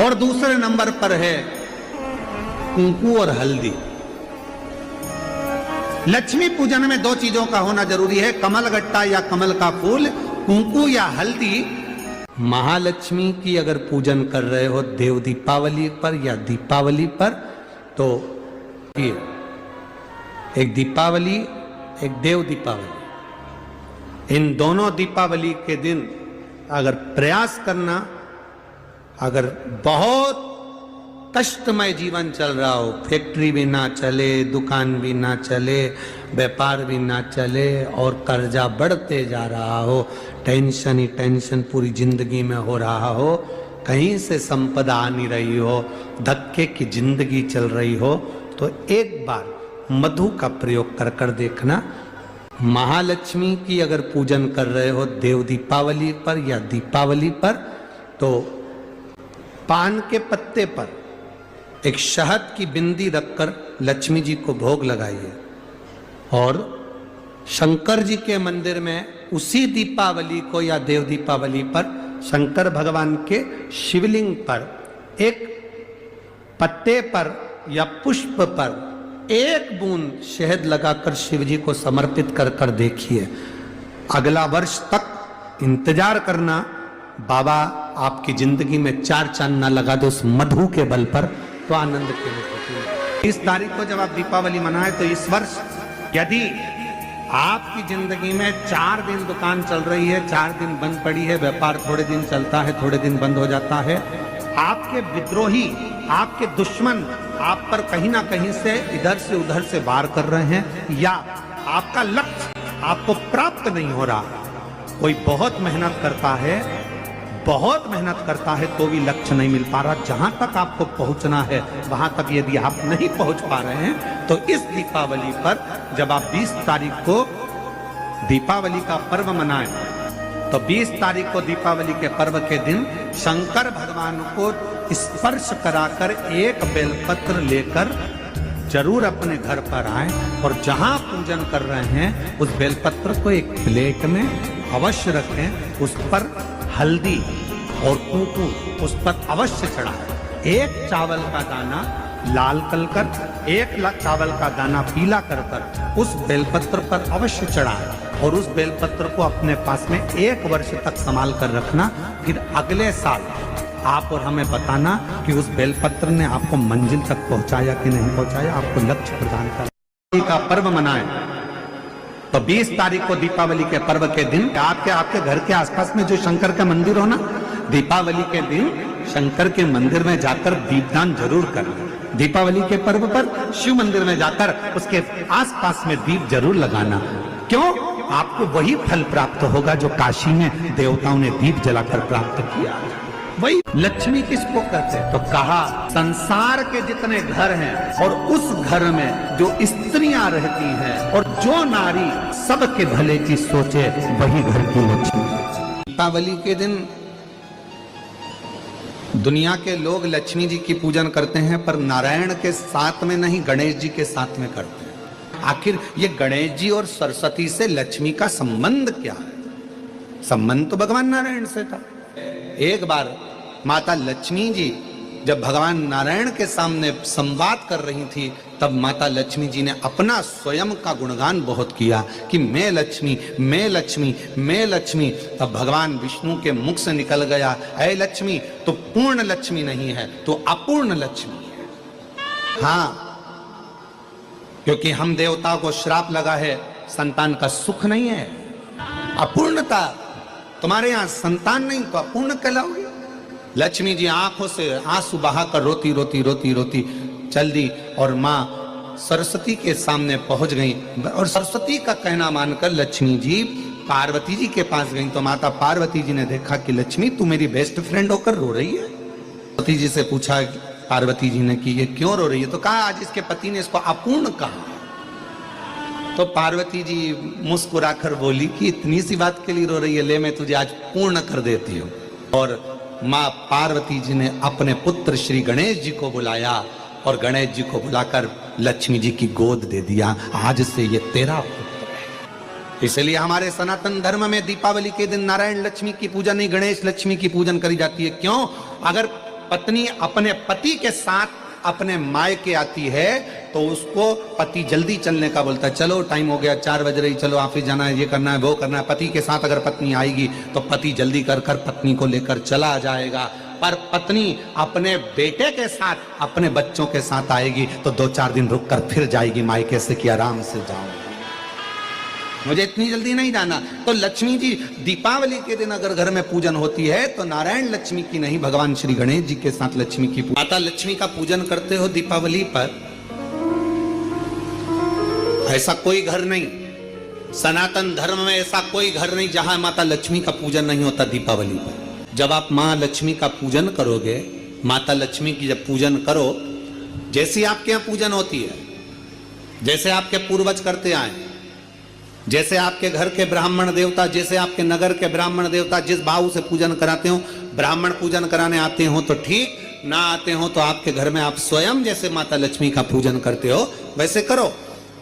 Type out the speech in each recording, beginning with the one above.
और दूसरे नंबर पर है कुंकू और हल्दी। लक्ष्मी पूजन में दो चीजों का होना जरूरी है, कमल गट्टा या कमल का फूल, कुंकू या हल्दी। महालक्ष्मी की अगर पूजन कर रहे हो देव दीपावली पर या दीपावली पर, तो एक दीपावली एक देव दीपावली, इन दोनों दीपावली के दिन अगर प्रयास करना, अगर बहुत कष्टमय जीवन चल रहा हो, फैक्ट्री भी ना चले, दुकान भी ना चले, व्यापार भी ना चले और कर्जा बढ़ते जा रहा हो, टेंशन ही टेंशन पूरी जिंदगी में हो रहा हो, कहीं से संपदा आ नहीं रही हो, धक्के की जिंदगी चल रही हो, तो एक बार मधु का प्रयोग कर कर देखना। महालक्ष्मी की अगर पूजन कर रहे हो देव दीपावली पर या दीपावली पर, तो पान के पत्ते पर एक शहद की बिंदी रखकर लक्ष्मी जी को भोग लगाइए और शंकर जी के मंदिर में उसी दीपावली को या देव दीपावली पर शंकर भगवान के शिवलिंग पर एक पत्ते पर या पुष्प पर एक बूंद शहद लगाकर शिव जी को समर्पित कर कर देखिए। अगला वर्ष तक इंतजार करना, बाबा आपकी जिंदगी में चार चांद ना लगा दे उस मधु के बल पर, तो आनंद के लिए। इस तारीख को जब आप दीपावली मनाए, तो इस वर्ष यदि आपकी जिंदगी में 4 दिन दुकान चल रही है, 4 दिन बंद पड़ी है, व्यापार थोड़े दिन चलता है, थोड़े दिन बंद हो जाता है, आपके विद्रोही, आपके दुश्मन आप पर कहीं ना कहीं से इधर से उधर से वार कर रहे हैं, या आपका लक्ष्य आपको प्राप्त नहीं हो रहा, कोई बहुत मेहनत करता है, बहुत मेहनत करता है तो भी लक्ष्य नहीं मिल पा रहा, जहां तक आपको पहुंचना है वहां तक यदि आप नहीं पहुंच पा रहे हैं, तो इस दीपावली पर जब आप 20 तारीख को दीपावली का पर्व मनाएं, तो 20 तारीख को दीपावली के पर्व के दिन शंकर भगवान को स्पर्श कराकर एक बेलपत्र लेकर जरूर अपने घर पर आए और जहां पूजन कर रहे हैं उस बेलपत्र को एक प्लेट में अवश्य रखें, उस पर हल्दी और कुंकू उस पर अवश्य चढ़ाएं। एक चावल का दाना लाल कर, एक चावल का दाना पीला कर उस बेलपत्र पर अवश्य चढ़ाएं और उस बेलपत्र को अपने पास में 1 वर्ष तक संभाल कर रखना। फिर अगले साल आप और हमें बताना कि उस बेलपत्र ने आपको मंजिल तक पहुंचाया कि नहीं पहुंचाया, आपको लक्ष्य प्रदान कर का पर्व मनाएं। तो 20 तारीख को दीपावली के पर्व के दिन आपके घर के आसपास में जो शंकर का मंदिर हो ना, दीपावली के दिन शंकर के मंदिर में जाकर दीपदान जरूर करना। दीपावली के पर्व पर शिव मंदिर में जाकर उसके आसपास में दीप जरूर लगाना। क्यों? आपको वही फल प्राप्त होगा जो काशी में देवताओं ने दीप जलाकर प्राप्त किया। वही लक्ष्मी किसको कहते हैं? तो कहा संसार के जितने घर हैं और उस घर में जो स्त्रियां रहती हैं और जो नारी सबके भले की सोचे, वही घर की लक्ष्मी। दीपावली के दिन दुनिया के लोग लक्ष्मी जी की पूजन करते हैं, पर नारायण के साथ में नहीं, गणेश जी के साथ में करते हैं। आखिर ये गणेश जी और सरस्वती से लक्ष्मी का संबंध क्या है? संबंध तो भगवान नारायण से था। एक बार माता लक्ष्मी जी जब भगवान नारायण के सामने संवाद कर रही थी, तब माता लक्ष्मी जी ने अपना स्वयं का गुणगान बहुत किया कि मैं लक्ष्मी, मैं लक्ष्मी, मैं लक्ष्मी। तब भगवान विष्णु के मुख से निकल गया, ऐ लक्ष्मी तो पूर्ण लक्ष्मी नहीं है, तो अपूर्ण लक्ष्मी है। हाँ, क्योंकि हम देवताओं को श्राप लगा है, संतान का सुख नहीं है, अपूर्णता। तुम्हारे यहाँ संतान नहीं तो अपूर्ण कहलाओगे। लक्ष्मी जी आंखों से आंसू बहाकर रोती रोती रोती रोती चल दी और माँ सरस्वती के सामने पहुंच गई। और सरस्वती का कहना मानकर लक्ष्मी जी पार्वती जी के पास गई, तो माता पार्वती जी ने देखा कि लक्ष्मी तू मेरी बेस्ट फ्रेंड होकर रो रही है। पार्वती जी से पूछा पार्वती जी ने कि ये क्यों रो रही है? तो कहा आज इसके पति ने इसको अपूर्ण कहा। तो पार्वती जी मुस्कुराकर बोली कि इतनी सी बात के लिए रो रही है, ले मैं तुझे आज पूर्ण कर देती हूँ। और माँ पार्वती जी ने अपने पुत्र श्री गणेश जी को बुलाया और गणेश जी को बुलाकर लक्ष्मी जी की गोद दे दिया, आज से ये तेरा पुत्र है। इसलिए हमारे सनातन धर्म में दीपावली के दिन नारायण लक्ष्मी की पूजा नहीं, गणेश लक्ष्मी की पूजन करी जाती है। क्यों? अगर पत्नी अपने पति के साथ अपने मायके आती है तो उसको पति जल्दी चलने का बोलता है, चलो टाइम हो गया, 4 बज रही, चलो ऑफिस जाना है, ये करना है, वो करना है। पति के साथ अगर पत्नी आएगी तो पति जल्दी कर पत्नी को लेकर चला जाएगा। पर पत्नी अपने बेटे के साथ अपने बच्चों के साथ आएगी तो 2-4 दिन रुक कर फिर जाएगी मायके से कि आराम से जाओ, मुझे इतनी जल्दी नहीं जाना। तो लक्ष्मी जी दीपावली के दिन अगर घर में पूजन होती है तो नारायण लक्ष्मी की नहीं, भगवान श्री गणेश जी के साथ लक्ष्मी की माता लक्ष्मी का पूजन करते हो दीपावली पर। ऐसा कोई घर नहीं, सनातन धर्म में ऐसा कोई घर नहीं जहां माता लक्ष्मी का पूजन नहीं होता दीपावली पर। जब आप मां लक्ष्मी का पूजन करोगे, माता लक्ष्मी की जब पूजन करो, जैसी आपके यहां पूजन होती है, जैसे आपके पूर्वज करते आए, जैसे आपके घर के ब्राह्मण देवता, जैसे आपके नगर के ब्राह्मण देवता जिस भाव से पूजन कराते हो, ब्राह्मण पूजन कराने आते हो तो ठीक, ना आते हो तो आपके घर में आप स्वयं जैसे माता लक्ष्मी का पूजन करते हो वैसे करो।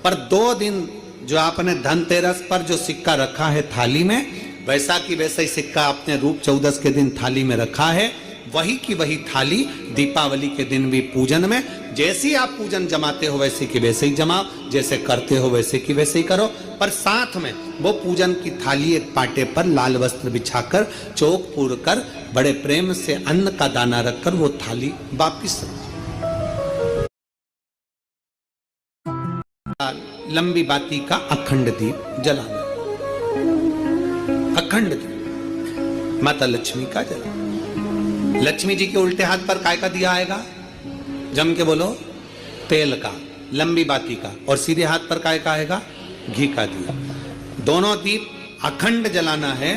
पर 2 दिन जो आपने धनतेरस पर जो सिक्का रखा है थाली में, वैसा की वैसा ही सिक्का आपने रूप 14 के दिन थाली में रखा है, वही की वही थाली दीपावली के दिन भी पूजन में जैसी आप पूजन जमाते हो वैसे की वैसे ही जमाओ, जैसे करते हो वैसे की वैसे ही करो। पर साथ में वो पूजन की थाली एक पाटे पर लाल वस्त्र बिछाकर, चौक पूर कर, बड़े प्रेम से अन्न का दाना रखकर वो थाली वापिस लंबी बाती का अखंड दीप जलाना, अखंड दीप माता लक्ष्मी का जलाना। लक्ष्मी जी के उल्टे हाथ पर काय का दिया आएगा? जम के बोलो, तेल का, लंबी बाती का, और सीधे हाथ पर काय का आएगा? घी का दिया। दोनों दीप अखंड जलाना है,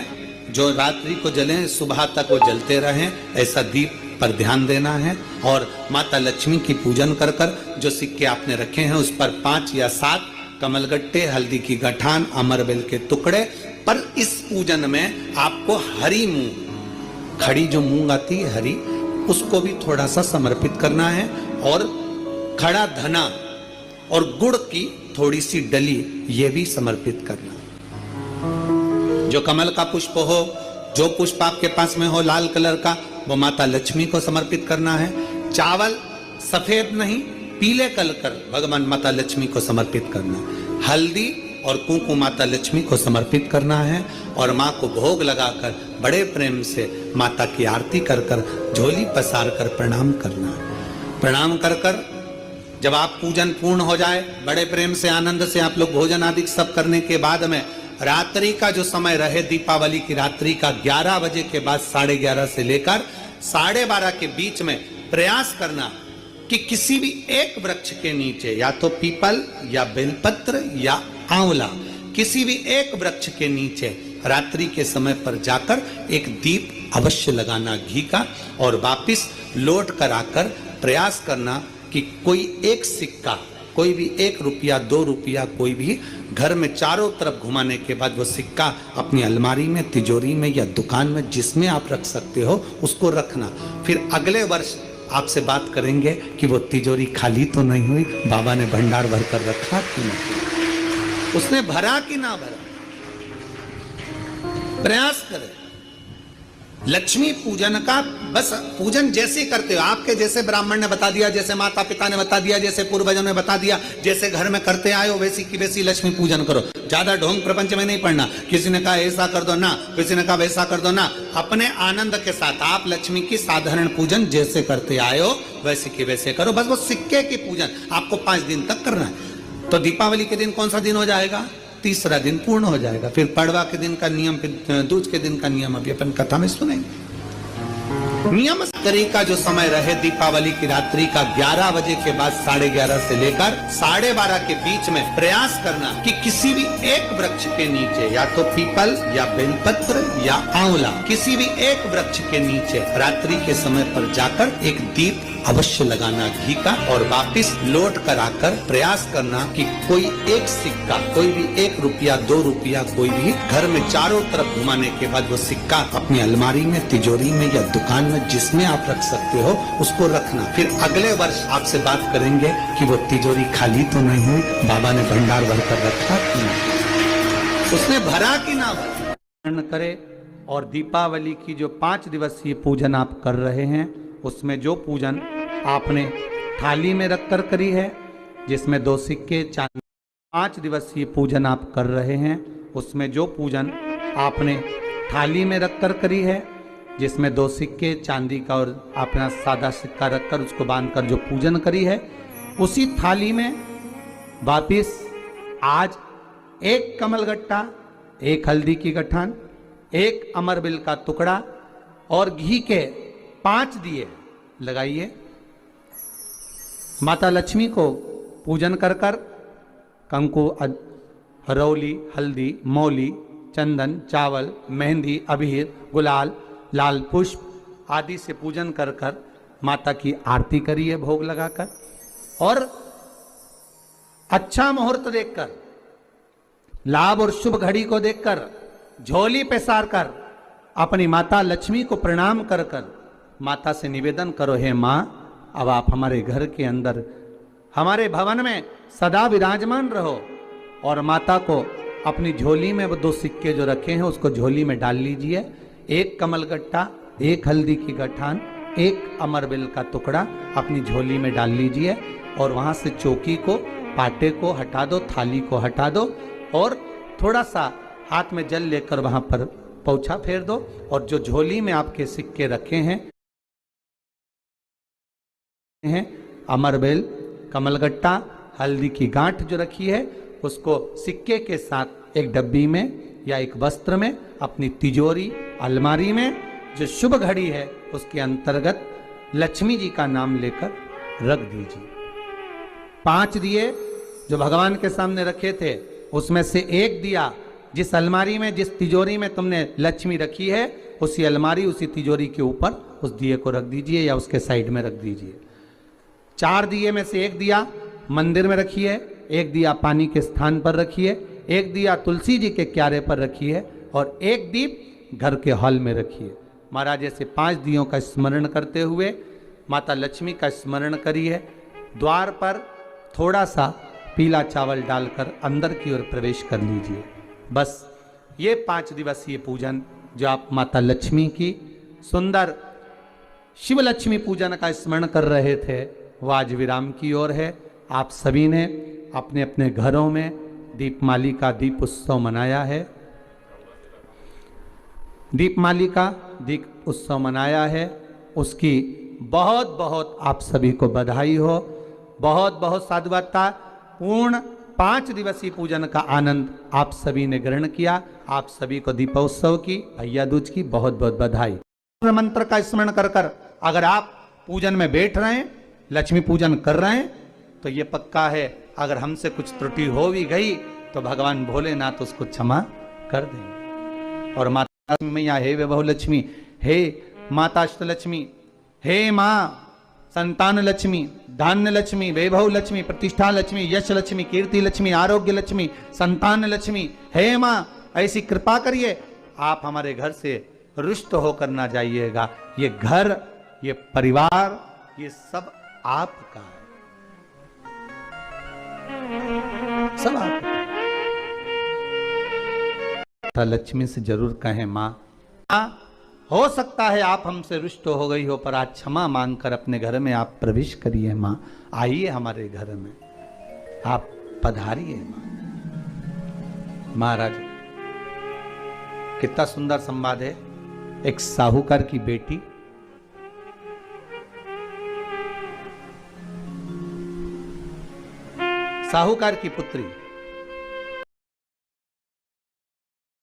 जो रात्रि को जले सुबह तक वो जलते रहें, ऐसा दीप पर ध्यान देना है। और माता लक्ष्मी की पूजन कर कर जो सिक्के आपने रखे हैं उस पर 5 या 7 कमलगट्टे, हल्दी की गठान, अमरबेल के टुकड़े। पर इस पूजन में आपको हरी मूंग, खड़ी जो मूंग आती है हरी, उसको भी थोड़ा सा समर्पित करना है, और खड़ा धना और गुड़ की थोड़ी सी डली ये भी समर्पित करना। जो कमल का पुष्प हो, जो पुष्प आपके पास में हो लाल कलर का, वो माता लक्ष्मी को समर्पित करना है। चावल सफेद नहीं, पीले कलर कर भगवान माता लक्ष्मी को समर्पित करना। हल्दी और कुंकुम माता लक्ष्मी को समर्पित करना है, और माँ को भोग लगाकर बड़े प्रेम से माता की आरती कर कर, झोली पसार कर प्रणाम करना। प्रणाम कर कर जब आप पूजन पूर्ण हो जाए, बड़े प्रेम से आनंद से आप लोग भोजन आदि सब करने के बाद में रात्रि का जो समय रहे, दीपावली की रात्रि का 11 बजे के बाद 11:30 से लेकर 12:30 के बीच में प्रयास करना कि किसी भी एक वृक्ष के नीचे, या तो पीपल या बेलपत्र या आंवला, किसी भी एक वृक्ष के नीचे रात्रि के समय पर जाकर एक दीप अवश्य लगाना घी का, और वापिस लौट कर आकर प्रयास करना कि कोई एक सिक्का, कोई भी 1 रुपया 2 रुपया, कोई भी घर में चारों तरफ घुमाने के बाद वो सिक्का अपनी अलमारी में, तिजोरी में या दुकान में जिसमें आप रख सकते हो उसको रखना। फिर अगले वर्ष आपसे बात करेंगे कि वो तिजोरी खाली तो नहीं हुई, बाबा ने भंडार भर कर रखा कि नहीं, उसने भरा कि ना भरा। प्रयास करें। लक्ष्मी पूजन का बस पूजन जैसे करते हो, आपके जैसे ब्राह्मण ने बता दिया, जैसे माता पिता ने बता दिया, जैसे पूर्वजों ने बता दिया, जैसे घर में करते आए हो वैसी की वैसी लक्ष्मी पूजन करो। ज्यादा ढोंग प्रपंच में नहीं पड़ना, किसी ने कहा ऐसा कर दो ना, किसी ने कहा वैसा कर दो ना। अपने आनंद के साथ आप लक्ष्मी की साधारण पूजन जैसे करते आए हो वैसे की वैसे करो। बस वो सिक्के की पूजन आपको 5 दिन तक करना है। तो दीपावली के दिन कौन सा दिन हो जाएगा? 3रा दिन पूर्ण हो जाएगा। फिर पड़वा के दिन का नियम, फिर दूज के दिन का नियम अभी अपन कथा में सुनेंगे। नियम का जो समय रहे दीपावली की रात्रि का 11 बजे के बाद 11:30 से लेकर 12:30 के बीच में प्रयास करना कि किसी भी एक वृक्ष के नीचे, या तो पीपल या बेलपत्र या आंवला, किसी भी एक वृक्ष के नीचे रात्रि के समय पर जाकर एक दीप अवश्य लगाना घी का, और वापिस लौट कर आकर प्रयास करना कि कोई एक सिक्का, कोई भी 1 रुपया 2 रुपया, कोई भी घर में चारों तरफ घुमाने के बाद वो सिक्का अपनी अलमारी में, तिजोरी में या दुकान में जिसमें आप रख सकते हो उसको रखना। फिर अगले वर्ष आपसे बात करेंगे कि वो तिजोरी खाली तो नहीं हुई, बाबा ने भंडार भर कर रखा कि नहीं, उसने भरा कि ना भरा करे। और दीपावली की जो 5 दिवसीय पूजन आप कर रहे हैं उसमें जो पूजन आपने थाली में रखकर करी है, जिसमें 2 सिक्के चांदी, 5 दिवसीय पूजन आप कर रहे हैं, उसमें जो पूजन आपने थाली में रखकर करी है, जिसमें 2 सिक्के चांदी का और अपना सादा सिक्का रखकर उसको बांधकर जो पूजन करी है, उसी थाली में वापिस आज 1 कमलगट्टा, 1 हल्दी की गठान, 1 अमरबिल का टुकड़ा और घी के 5 दिए लगाइए। माता लक्ष्मी को पूजन कर कर कंकु, हरौली, हल्दी, मौली, चंदन, चावल, मेहंदी, अबीर, गुलाल, लाल पुष्प आदि से पूजन कर कर माता की आरती करिए भोग लगाकर, और अच्छा मुहूर्त देखकर, लाभ और शुभ घड़ी को देखकर झोली पे सार कर अपनी माता लक्ष्मी को प्रणाम कर कर माता से निवेदन करो, हे माँ अब आप हमारे घर के अंदर, हमारे भवन में सदा विराजमान रहो, और माता को अपनी झोली में वो 2 सिक्के जो रखे हैं उसको झोली में डाल लीजिए। 1 कमलगट्टा, 1 हल्दी की गठान, 1 अमरबिल का टुकड़ा अपनी झोली में डाल लीजिए, और वहां से चौकी को, पाटे को हटा दो, थाली को हटा दो, और थोड़ा सा हाथ में जल लेकर वहां पर पोछा फेर दो, और जो झोली में आपके सिक्के रखे हैं अमरबेल, कमलगट्टा, हल्दी की गांठ जो रखी है, उसको सिक्के के साथ एक डब्बी में या एक वस्त्र में अपनी तिजोरी, अलमारी में जो शुभ घड़ी है उसके अंतर्गत लक्ष्मी जी का नाम लेकर रख दीजिए। 5 दिए जो भगवान के सामने रखे थे उसमें से 1 दिया जिस अलमारी में, जिस तिजोरी में तुमने लक्ष्मी रखी है, उसी अलमारी, उसी तिजोरी के ऊपर उस दिए को रख दीजिए या उसके साइड में रख दीजिए। 4 दिए में से 1 दिया मंदिर में रखिए, 1 दिया पानी के स्थान पर रखिए, 1 दिया तुलसी जी के क्यारे पर रखिए, और 1 दीप घर के हॉल में रखिए। महाराज ऐसे 5 दियों का स्मरण करते हुए माता लक्ष्मी का स्मरण करिए। द्वार पर थोड़ा सा पीला चावल डालकर अंदर की ओर प्रवेश कर लीजिए। बस ये 5 दिवसीय पूजन जो आप माता लक्ष्मी की सुंदर शिव लक्ष्मी पूजन का स्मरण कर रहे थे वो आज विराम की ओर है। आप सभी ने अपने अपने घरों में दीपमाली का दीप उत्सव मनाया है, दीपमाली का दीप उत्सव मनाया है, उसकी बहुत बहुत आप सभी को बधाई हो। बहुत बहुत साधुवादता पूर्ण 5 दिवसीय पूजन का आनंद आप सभी ने ग्रहण किया। आप सभी को दीपोत्सव की, भैया दूज की बहुत बहुत बधाई। मंत्र का स्मरण कर कर अगर आप पूजन में बैठ रहे हैं, लक्ष्मी पूजन कर रहे हैं, तो ये पक्का है अगर हमसे कुछ त्रुटि हो भी गई तो भगवान भोलेनाथ उसको क्षमा कर देंगे। और माता मैया हे वैभव लक्ष्मी, हे माता अष्टलक्ष्मी, हे माँ संतान लक्ष्मी, धान्य लक्ष्मी, वैभव लक्ष्मी, प्रतिष्ठा लक्ष्मी, यश लक्ष्मी, कीर्ति लक्ष्मी, आरोग्य लक्ष्मी, संतान लक्ष्मी, हे माँ ऐसी कृपा करिए आप हमारे घर से रुष्ट होकर ना जाइएगा। ये घर, ये परिवार, ये सब आपका है, सब आपका। लक्ष्मी से जरूर कहें माँ हो सकता है आप हमसे रुष्ट हो गई हो, पर आज क्षमा मांगकर अपने घर में आप प्रवेश करिए। माँ आइए हमारे घर में, आप पधारिए। माँ महाराज कितना सुंदर संवाद है। एक साहूकार की बेटी साहूकार की पुत्री